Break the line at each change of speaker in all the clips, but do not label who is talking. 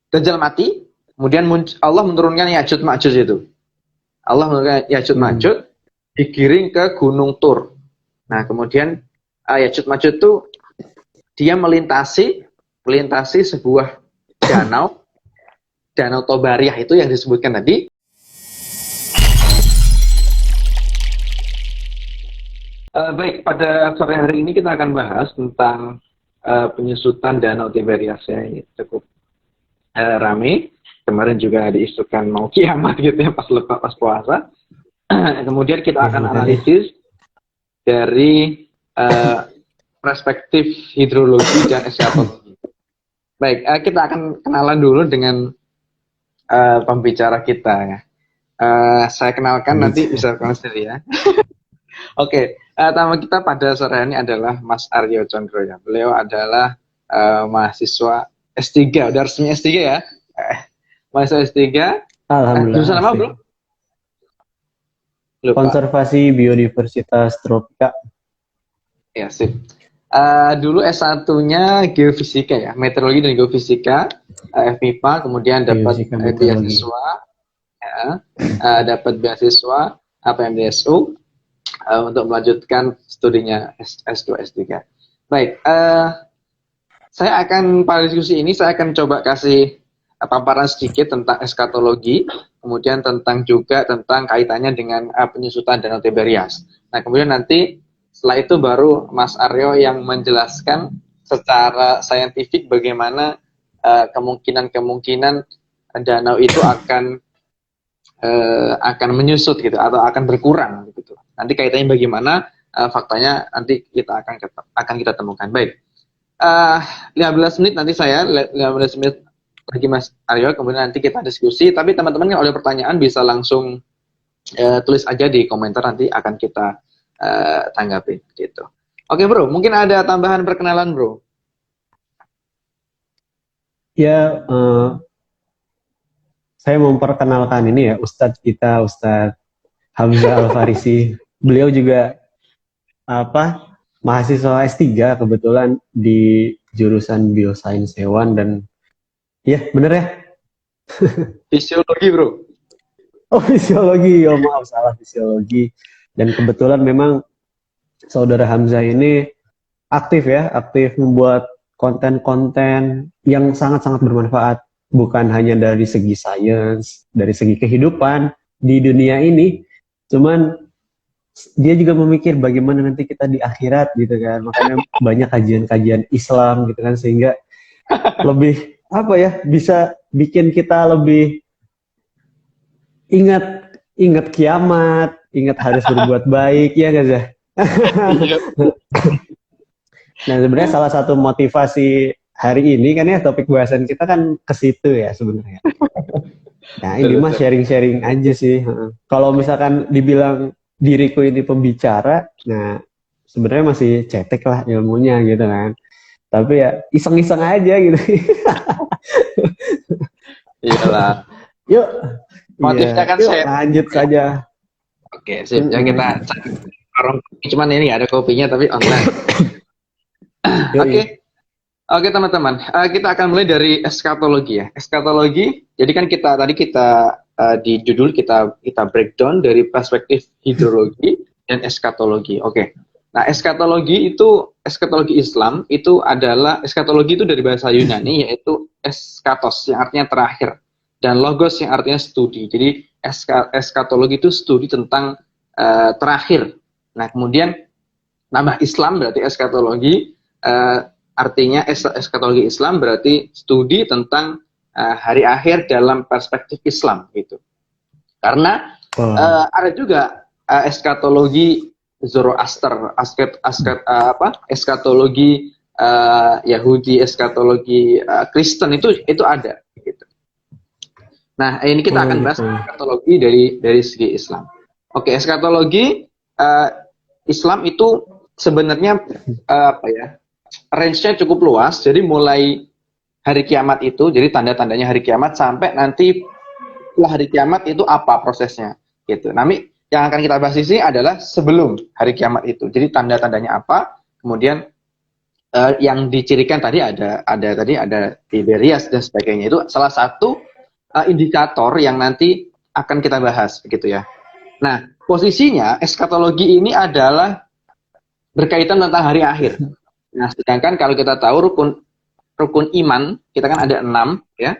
Dajjal mati, kemudian Allah menurunkan Ya'juj Ma'juj itu. Allah menurunkan Ya'juj Ma'juj digiring ke Gunung Tur. Nah, kemudian Ya'juj Ma'juj itu dia melintasi sebuah danau Tobariyah itu yang disebutkan tadi. Baik, pada sore hari ini kita akan bahas tentang penyusutan danau Tiberias ya, cukup rame. Kemarin juga diisukan mau kiamat gitu ya pas puasa. Kemudian kita akan analisis dari perspektif hidrologi dan eskatologi. Baik, kita akan kenalan dulu dengan pembicara kita ya. Saya kenalkan nanti bisa kenal sendiri ya. Oke, tamu kita pada sore ini adalah Mas Aryo Condro ya. Beliau adalah mahasiswa S3, udah resmi S3 ya. Mahasiswa S3.
Alhamdulillah.
Jurusan apa, Bro? Lupa.
Konservasi Biodiversitas Tropika.
Ya, sip. Dulu S1-nya Geofisika ya, Meteorologi dan Geofisika, FMIPA, kemudian dapat beasiswa, ya, dapat beasiswa APMDSU untuk melanjutkan studinya S2, S3. Baik, saya akan pada diskusi ini saya akan coba kasih paparan sedikit tentang eskatologi, kemudian juga tentang kaitannya dengan penyusutan Danau Tiberias. Nah, kemudian nanti setelah itu baru Mas Aryo yang menjelaskan secara saintifik bagaimana kemungkinan danau itu akan menyusut gitu atau akan berkurang gitu. Nanti kaitannya bagaimana, faktanya nanti kita akan kita temukan. Baik, 15 menit nanti saya 15 menit lagi Mas Aryo, kemudian nanti kita diskusi. Tapi teman-teman yang ada pertanyaan bisa langsung tulis aja di komentar, nanti akan kita tanggapi gitu. Oke Bro, mungkin ada tambahan perkenalan Bro?
Ya, saya memperkenalkan ini ya Ustadz kita, Ustadz Hamzah Al-Farisi. Beliau juga mahasiswa S3 kebetulan di jurusan Biosains Hewan dan ya bener ya?
Fisiologi Bro.
Oh fisiologi, oh maaf salah fisiologi. Dan kebetulan memang saudara Hamzah ini aktif membuat konten-konten yang sangat-sangat bermanfaat. Bukan hanya dari segi sains, dari segi kehidupan di dunia ini. Cuman dia juga memikir bagaimana nanti kita di akhirat gitu kan. Makanya banyak kajian-kajian Islam gitu kan. Sehingga lebih, bisa bikin kita lebih ingat kiamat, ingat harus berbuat baik, ya gak Zah? Nah sebenarnya salah satu motivasi hari ini kan ya topik bahasan kita kan ke situ ya sebenarnya. Nah ini mah sharing-sharing aja sih. Kalau misalkan dibilang diriku ini pembicara, nah sebenarnya masih cetek lah ilmunya gitu kan. Tapi ya iseng-iseng aja gitu.
Iyalah.
Yuk.
Motifnya kan
saya lanjut saja.
Oke, sip. Ya kita orang cuman ini ada kopinya tapi online. Oke teman-teman, kita akan mulai dari eskatologi ya. Eskatologi, jadi kan kita di judul kita breakdown dari perspektif hidrologi dan eskatologi. Oke. Nah, eskatologi Islam itu adalah eskatologi itu dari bahasa Yunani yaitu eskatos yang artinya terakhir dan logos yang artinya studi. Jadi eskatologi itu studi tentang terakhir. Nah, kemudian nama Islam berarti eskatologi, artinya eskatologi Islam berarti studi tentang hari akhir dalam perspektif Islam gitu. Karena ada juga eskatologi Zoroaster, eskatologi Yahudi, eskatologi Kristen itu ada gitu. Nah, ini kita akan bahas eskatologi dari segi Islam. Oke, eskatologi Islam itu sebenarnya range-nya cukup luas. Jadi mulai hari kiamat itu, jadi tanda-tandanya hari kiamat sampai nanti setelah hari kiamat itu apa prosesnya gitu. Yang akan kita bahas di sini adalah sebelum hari kiamat itu. Jadi tanda-tandanya apa, kemudian yang dicirikan tadi ada Tiberias dan sebagainya. Itu salah satu indikator yang nanti akan kita bahas begitu ya. Nah, posisinya eskatologi ini adalah berkaitan tentang hari akhir. Nah, sedangkan kalau kita tahu rukun iman kita kan ada 6 ya.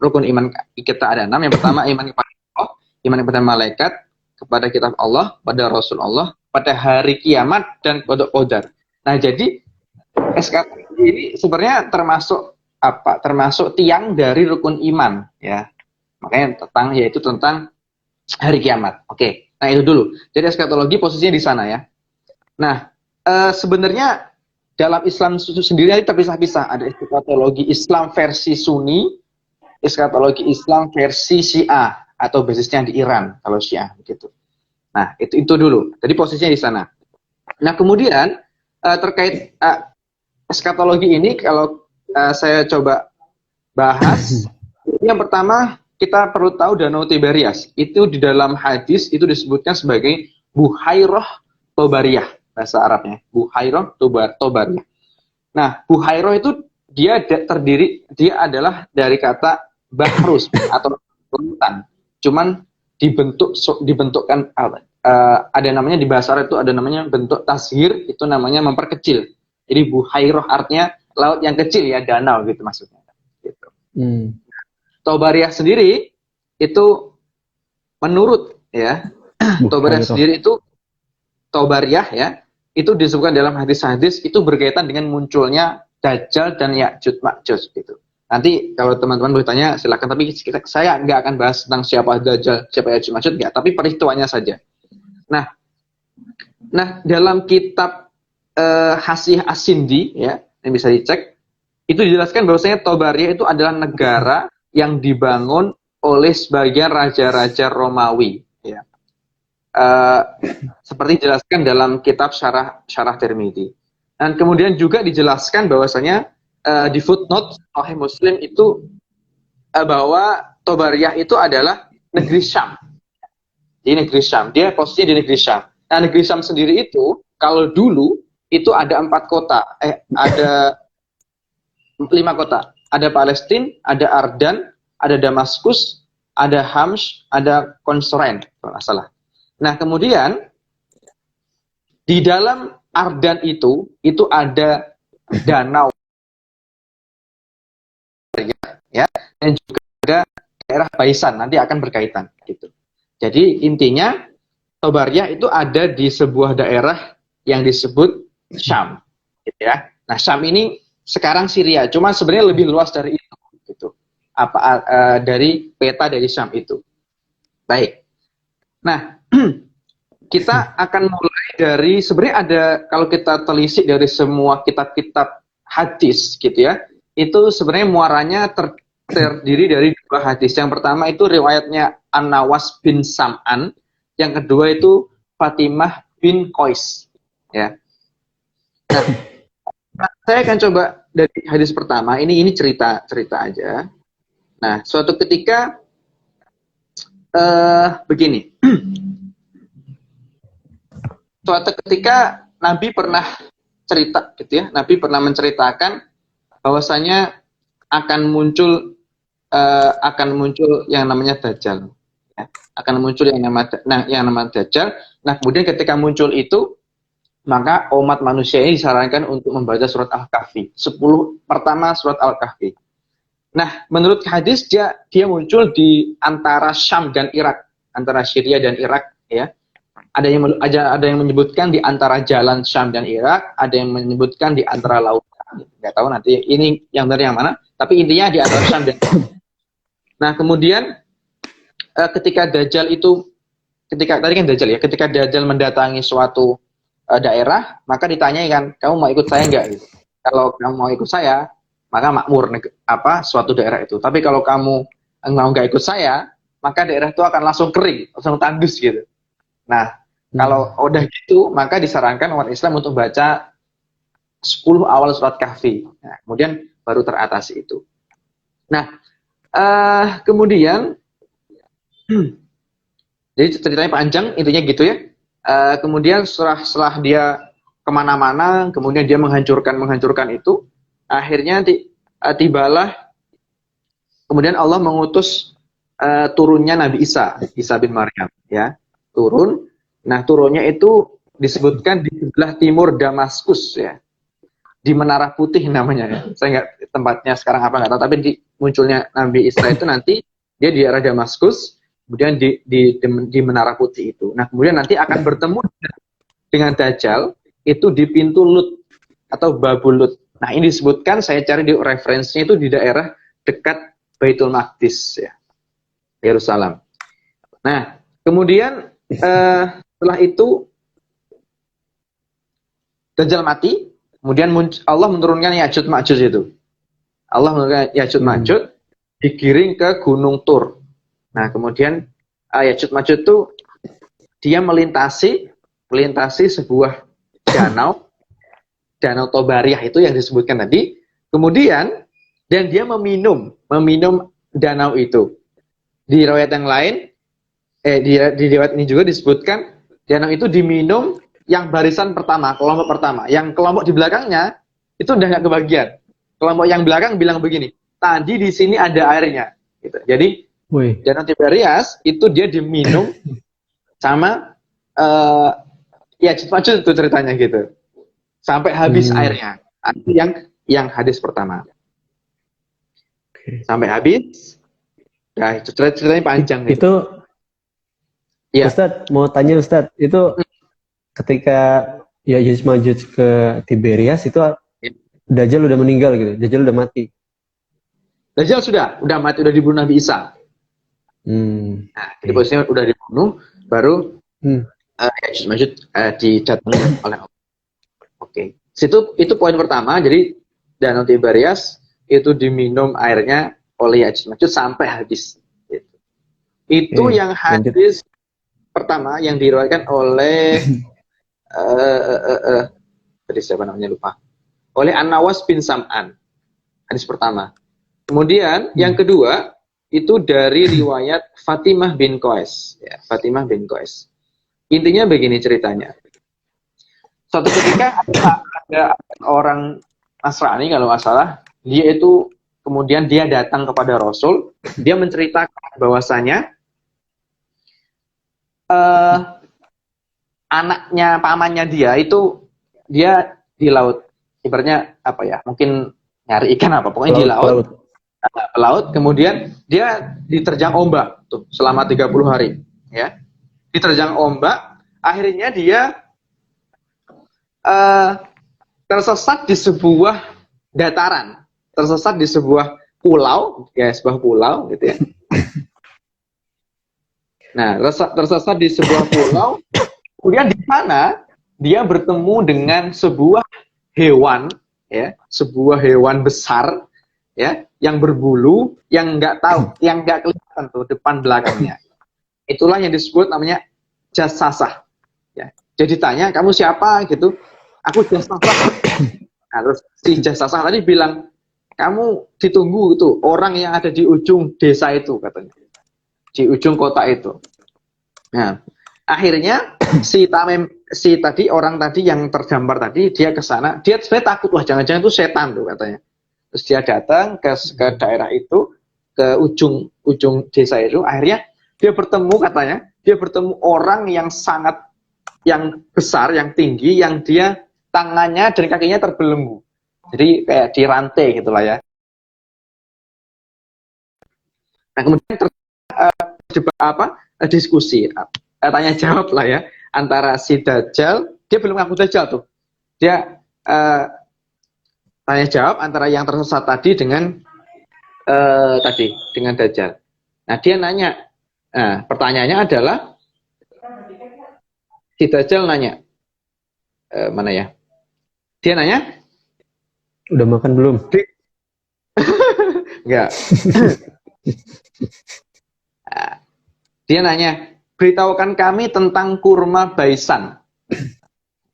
Rukun iman kita ada 6. Yang pertama iman kepada Allah, iman kepada malaikat, kepada kitab Allah, pada Rasul Allah, pada hari kiamat dan qada qadar. Nah, jadi eskatologi ini sebenarnya termasuk apa? Termasuk tiang dari rukun iman ya. Makanya tentang hari kiamat. Oke. Nah, itu dulu. Jadi eskatologi posisinya di sana ya. Nah, sebenarnya dalam Islam sendiri terpisah-pisah. Ada eskatologi Islam versi Sunni, eskatologi Islam versi Syiah atau basisnya di Iran kalau Syiah begitu. Nah, itu dulu. Jadi posisinya di sana. Nah, kemudian terkait eskatologi ini kalau saya coba bahas, yang pertama kita perlu tahu Danau Tiberias. Itu di dalam hadis itu disebutkan sebagai Buhairah Tobariyah bahasa Arabnya. Buhairah Tobariyah. Nah, Buhairah itu dia adalah dari kata bahrus atau lautan. Cuman dibentukkan ada namanya di bahasa Arab itu ada namanya bentuk tashir, itu namanya memperkecil. Jadi Buhairah artinya laut yang kecil ya, danau gitu maksudnya. Gitu. Tobariyah sendiri itu menurut ya Tobariyah sendiri itu Tobariyah ya itu disebutkan dalam hadis-hadis itu berkaitan dengan munculnya Dajjal dan Ya'juj Ma'juj gitu. Nanti kalau teman-teman bertanya silakan, tapi saya nggak akan bahas tentang siapa Dajjal, siapa Ya'juj Ma'juj nggak, tapi peristiwanya saja. Nah dalam kitab Hasih As-Sindi ya yang bisa dicek itu dijelaskan bahwasanya Tobariyah itu adalah negara yang dibangun oleh sebagian raja-raja Romawi ya. Seperti dijelaskan dalam kitab Syarah Tirmidzi. Dan kemudian juga dijelaskan bahwasanya di footnote Sahih Muslim itu bahwa Tobariyah itu adalah negeri Syam. Di negeri Syam, dia posisinya di negeri Syam. Nah, negeri Syam sendiri itu kalau dulu itu ada 4 kota, ada 5 kota. Ada Palestina, ada Ardan, ada Damaskus, ada Hams, ada Konsoren, kalau nggak salah. Nah, kemudian di dalam Ardan itu ada danau ya, dan juga ada daerah Baisan, nanti akan berkaitan gitu. Jadi intinya Tobariyah itu ada di sebuah daerah yang disebut Syam, gitu ya. Nah, Syam ini sekarang Syria, cuma sebenarnya lebih luas dari itu, gitu. Dari peta dari Syam itu. Baik. Nah, kita akan mulai dari sebenarnya ada kalau kita telisik dari semua kitab-kitab hadis, gitu ya. Itu sebenarnya muaranya terdiri dari 2 hadis. Yang pertama itu riwayatnya An-Nawas bin Sam'an, yang kedua itu Fatimah bin Qais, ya. Nah, saya akan coba dari hadis pertama. Ini cerita aja. Nah, suatu ketika begini. Suatu ketika Nabi pernah cerita, gitu ya. Nabi pernah menceritakan bahwasanya akan muncul yang namanya Dajjal. Ya. Akan muncul yang namanya Dajjal. Nah, kemudian ketika muncul itu, maka umat manusia ini disarankan untuk membaca surat Al-Kahfi. 10 pertama surat Al-Kahfi. Nah, menurut hadis dia muncul di antara Syam dan Irak, antara Syria dan Irak, ya. Ada yang menyebutkan di antara jalan Syam dan Irak, ada yang menyebutkan di antara lautan. Nggak tahu nanti ini yang benar yang mana, tapi intinya di antara Syam dan Irak. Nah, kemudian ketika Dajjal mendatangi suatu daerah, maka ditanyai kan, kamu mau ikut saya enggak? Gitu. Kalau kamu mau ikut saya, maka makmur suatu daerah itu. Tapi kalau kamu mau enggak ikut saya, maka daerah itu akan langsung kering, langsung tandus gitu. Nah, kalau udah gitu, maka disarankan umat Islam untuk baca 10 awal surat Kahfi. Nah, kemudian baru teratasi itu. Nah, kemudian jadi ceritanya panjang, intinya gitu ya. Kemudian setelah dia kemana-mana, kemudian dia menghancurkan itu. Akhirnya tibalah, kemudian Allah mengutus turunnya Nabi Isa bin Maryam, ya, turun. Nah, turunnya itu disebutkan di sebelah timur Damaskus, ya, di Menara Putih namanya, ya. Saya nggak, tempatnya sekarang apa nggak tahu, tapi munculnya Nabi Isa itu nanti dia di arah Damaskus, kemudian di Menara Putih itu. Nah, kemudian nanti akan bertemu dengan Dajjal itu di pintu Lut atau Babul Lut. Nah, ini disebutkan, saya cari di referensinya itu di daerah dekat Baitul Maqdis, ya, Yerusalem. Nah, kemudian setelah itu Dajjal mati, kemudian Allah menurunkan Ya'juj Ma'juj itu. Allah menurunkan Ya'juj Ma'juj digiring ke Gunung Tur. Nah, kemudian Ya'juj Ma'juj itu dia melintasi sebuah danau Tobariyah itu yang disebutkan tadi. Kemudian dan dia meminum danau itu. Di riwayat yang lain, di riwayat ini juga disebutkan danau itu diminum yang barisan pertama, kelompok pertama. Yang kelompok di belakangnya itu udah nggak kebagian. Kelompok yang belakang bilang begini, tadi di sini ada airnya. Gitu. Jadi danau Tiberias itu dia diminum sama Ya'juj Ma'juj itu ceritanya gitu. Sampai habis airnya. Itu yang hadis pertama. Sampai habis. Nah, itu ceritanya panjang.
Itu ya. Ustadz, mau tanya Ustadz, itu ketika Ya'juj Ma'juj ke Tiberias itu Dajjal udah meninggal gitu, Dajjal udah mati.
Dajjal udah mati, udah dibunuh Nabi Isa. Nah, jadi posisinya udah dibunuh, baru Ya'juj Ma'juj didatangkan oleh Allah. Oke. Itu poin pertama. Jadi Danau Tiberias itu diminum airnya oleh Ya'juj Ma'juj sampai habis. Itu yang hadis pertama yang diriwayatkan oleh tadi siapa namanya lupa. Oleh An-Nawas bin Sam'an. Hadis pertama. Kemudian yang kedua itu dari riwayat Fatimah bin Qais. Ya, Fatimah bin Qais. Intinya begini ceritanya. Suatu ketika ada orang Nasrani kalau nggak salah, dia itu kemudian dia datang kepada Rasul, dia menceritakan bahwasanya anaknya, pamannya dia itu dia di laut, ibaratnya apa ya, mungkin nyari ikan apa, pokoknya di laut, kemudian dia diterjang ombak tuh selama 30 hari, ya, diterjang ombak, akhirnya dia tersesat di sebuah dataran, tersesat di sebuah pulau, ya, sebuah pulau gitu ya. Nah, tersesat di sebuah pulau, kemudian di sana dia bertemu dengan sebuah hewan, ya, sebuah hewan besar, ya, yang berbulu, yang nggak tahu, yang nggak kelihatan tuh depan belakangnya. Itulah yang disebut namanya jasasah. Ya. Jadi tanya, kamu siapa gitu? Aku jasasah. Nah, terus si jasasah tadi bilang, kamu ditunggu itu orang yang ada di ujung desa itu katanya, di ujung kota itu. Nah, akhirnya si orang tadi yang tergambar tadi, dia ke sana, dia sebenarnya takut, wah jangan-jangan itu setan tuh katanya. Terus dia datang ke daerah itu, ke ujung desa itu, akhirnya dia bertemu orang yang besar, yang tinggi, yang dia tangannya dan kakinya terbelenggu. Jadi kayak dirantai gitulah ya. Nah, kemudian diskusi, tanya jawab lah ya, antara si Dajjal, dia belum ngaku Dajjal tuh. Dia tanya jawab antara yang tersesat tadi dengan Dajjal. Nah, dia nanya, pertanyaannya adalah si Dajjal nanya, mana ya? Dia nanya,
udah makan belum?
Enggak. Dia nanya, beritahukan kami tentang kurma baisan.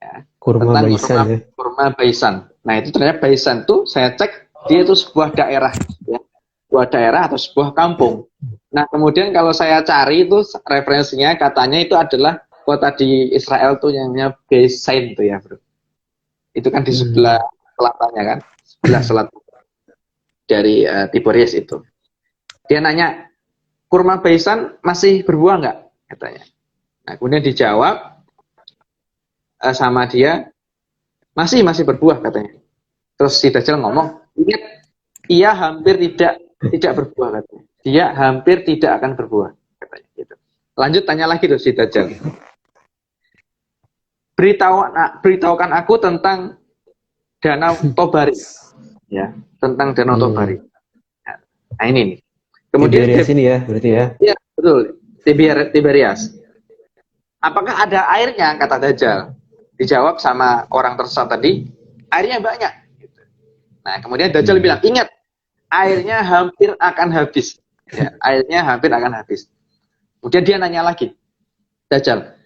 Ya,
kurma baisan.
Kurma baisan. Nah, itu ternyata baisan tuh saya cek, dia itu sebuah daerah, ya, sebuah daerah atau sebuah kampung. Nah, kemudian kalau saya cari itu referensinya, katanya itu adalah kota di Israel tuh yang namanya Beisain tuh ya, bro. Itu kan di sebelah selatannya kan, sebelah selatan dari Tiberias itu. Dia nanya, kurma baisan masih berbuah nggak? Katanya. Nah, kemudian dijawab sama dia, masih berbuah katanya. Terus si Dajjal ngomong, ingat, ia hampir tidak berbuah katanya. Dia hampir tidak akan berbuah katanya. Gitu. Lanjut tanya lagi tuh si Dajjal. Beritahukan aku tentang Danau Tobari, ya, tentang Danau Tobari. Nah ini nih. Kemudian
Tiberias ini ya, berarti ya?
Iya betul, Tiberias. Apakah ada airnya? Kata Dajjal. Dijawab sama orang tersesat tadi, airnya banyak. Gitu. Nah kemudian Dajjal bilang, ingat, airnya hampir akan habis. Ya, airnya hampir akan habis. Kemudian dia nanya lagi, Dajjal,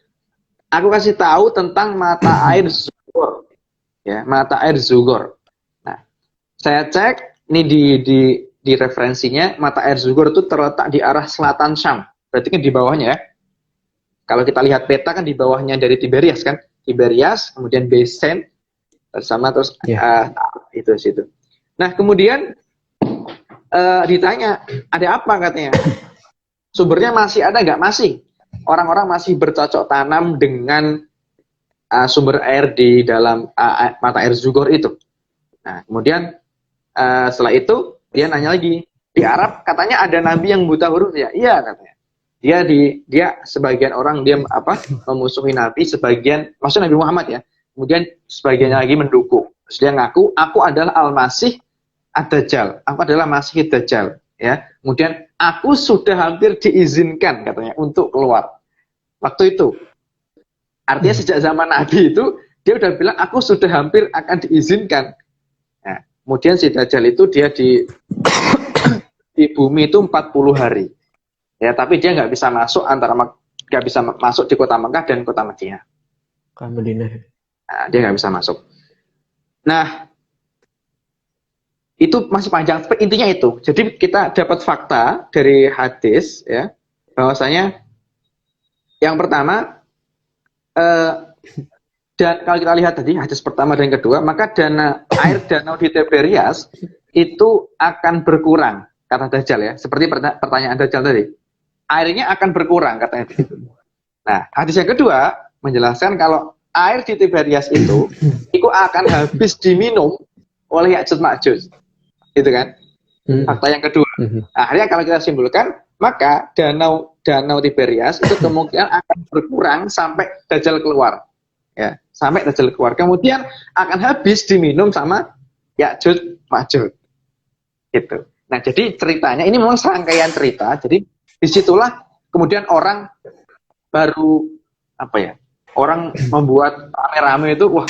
aku kasih tahu tentang mata air Zugor. Ya, mata air Zugor. Nah, saya cek ini di referensinya, mata air Zugor itu terletak di arah selatan Syam. Berarti kan di bawahnya ya. Kalau kita lihat peta kan di bawahnya dari Tiberias kan, Tiberias, kemudian Besen bersama terus itu situ. Nah, kemudian ditanya, ada apa katanya? Sumbernya masih ada nggak? Masih. Orang-orang masih bercocok tanam dengan sumber air di dalam mata air Zugor itu. Nah, kemudian setelah itu dia nanya lagi, di Arab katanya ada nabi yang buta huruf ya? Iya katanya. Dia sebagian orang dia memusuhi nabi, sebagian maksudnya Nabi Muhammad ya. Kemudian sebagiannya lagi mendukung. Terus dia ngaku, aku adalah Al-Masih Ad-Dajjal. Aku adalah Masih Dajjal, ya. Kemudian aku sudah hampir diizinkan katanya untuk keluar. Waktu itu. Artinya sejak zaman Nabi itu dia udah bilang aku sudah hampir akan diizinkan. Nah, kemudian si Dajjal itu dia di bumi itu 40 hari. Ya, tapi dia nggak bisa masuk nggak bisa masuk di kota Mekah dan kota Madinah. Nah, dia nggak bisa masuk. Nah, itu masih panjang. Tapi intinya itu. Jadi kita dapat fakta dari hadis, ya, bahwasanya yang pertama, dan kalau kita lihat tadi hadis pertama dan kedua, maka air danau di Tiberias itu akan berkurang, kata Dajjal ya. Seperti pertanyaan Dajjal tadi. Airnya akan berkurang katanya begitu. Nah, hadis yang kedua menjelaskan kalau air di Tiberias itu akan habis diminum oleh Ya'juj Ma'juj. Gitu kan? Fakta yang kedua. Nah, akhirnya kalau kita simpulkan, maka danau Tiberias itu kemungkinan akan berkurang sampai Dajjal keluar. Ya, sampai Dajjal keluar. Kemudian akan habis diminum sama Ya'juj Ma'juj. Gitu. Nah, jadi ceritanya ini memang serangkaian cerita. Jadi disitulah kemudian orang baru orang membuat rame-rame itu, wah,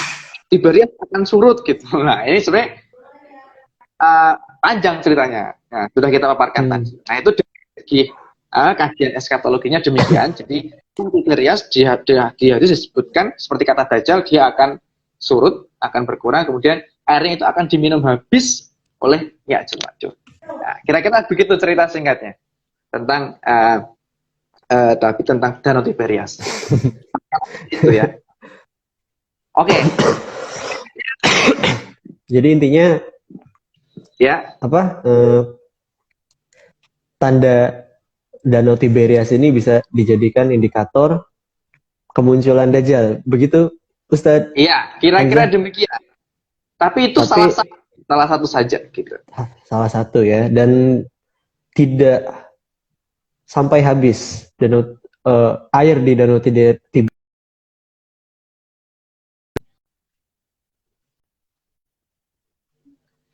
Tiberias akan surut gitu. Nah, ini sebenarnya panjang ceritanya. Nah, sudah kita paparkan tadi. Nah, itu dari segi kajian eskatologinya demikian. Jadi Tiberias di hadis disebutkan seperti kata Dajjal, dia akan surut, akan berkurang, kemudian airnya itu akan diminum habis oleh Ya'juj Ma'juj. Nah, kira-kira begitu cerita singkatnya tentang tentang Danau Tiberias. Itu ya. Oke.
Jadi intinya
ya,
tanda Danau Tiberias ini bisa dijadikan indikator kemunculan Dajjal. Begitu, Ustadz?
Iya, kira-kira demikian. Tapi itu salah satu saja gitu.
Salah satu ya, dan tidak sampai habis air di Danau Tiberias.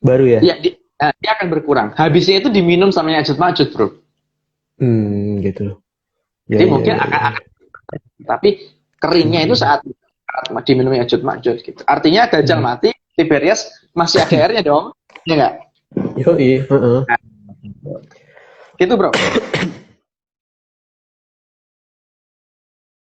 Baru ya?
Iya, dia akan berkurang. Habisnya itu diminum sama Ya'juj Ma'juj, bro.
Gitu.
Jadi mungkin akan tapi keringnya itu saat diminum Ya'juj Ma'juj gitu. Artinya Dajjal mati, Tiberias masih ada airnya dong, ya nggak?
Yoi.
Gitu, bro.